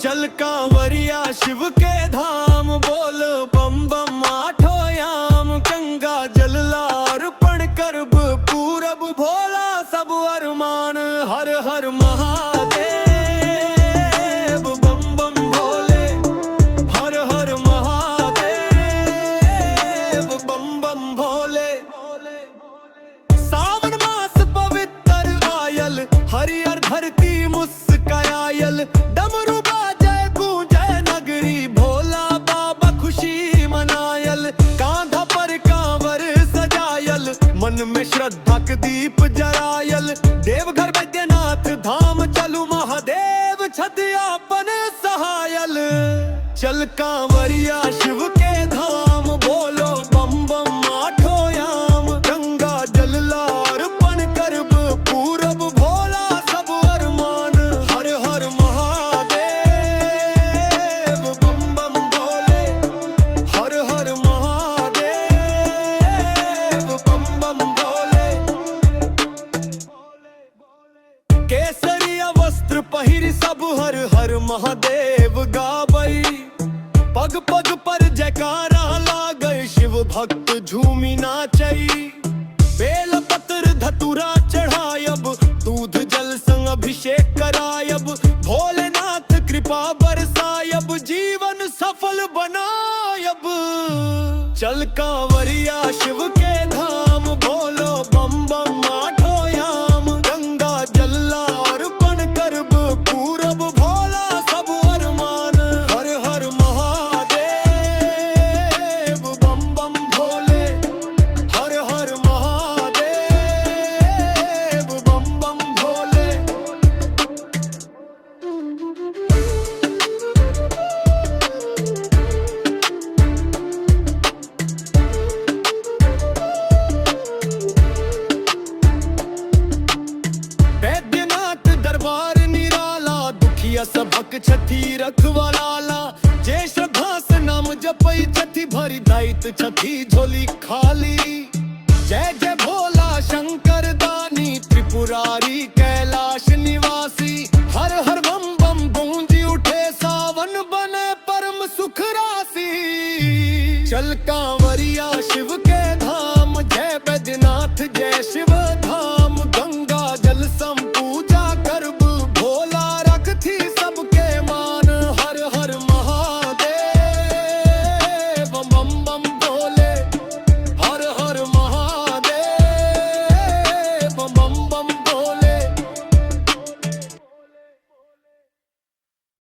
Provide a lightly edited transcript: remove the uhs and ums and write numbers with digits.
चल कांवरिया शिव के धाम, बोल बम बम आठो याम। गंगा जल अर्पण करब पूरब, भोला सब अरमान। हर हर महादेव बम बम भोले, हर हर महादेव बम बम भोले। सावन मास पवित्र आयल, हरियर धरती मुस्कायल। डमरू बाजे गूंजे नगरी, भोला बाबा खुशी मनायल। कांधा पर कांवर सजायल, मन में श्रद्धा के दीप जरायल। देवघर बैद्यनाथ धाम चलू, महादेव छदियापन सहायल। चल कांवरिया शिव के धाम, बोलो बम बम आठो याम। गंगा जल अर्पण करब पूरब, भोला सब अरमान। हर हर महादेव बम बम भोले, हर हर महादेव बम बम भोले। केसरिया वस्त्र पहिर सब हर हर महादेव गावई। पग पग पर जयकारा लागै, शिव भक्त झूमी नाचई। बेल पत्र धतुरा चढ़ायब, दूध जल संग अभिषेक करायब। भोलेनाथ कृपा बरसायब, जीवन सफल बनायब। चल कांवरिया शिव के धाम, बोलो बम बम आठो याम। गंगा जल अर्पण करब पूरब, भोला सब अरमान। हर हर महादेव बम बम भोले, हर हर महादेव बम बम भोले। बैद्यनाथ दरबार निराला, दुखिया सबक छथी रखवाला। जे श्रद्धा से नाम जपई छथी, भरी दायित छथी झोली खाली। जय जय भोला शंकर दानी, त्रिपुरारी कैलाश निवासी। हर हर बम बम गूंजी उठे, सावन बने परम सुख राशि। चल कांवरिया शिव के धाम, जय बैद्यनाथ जय शिव धाम। गंगा जल सम पूजा करब, भोला रखथी सबके मान। हर हर महादेव बम बम भोले,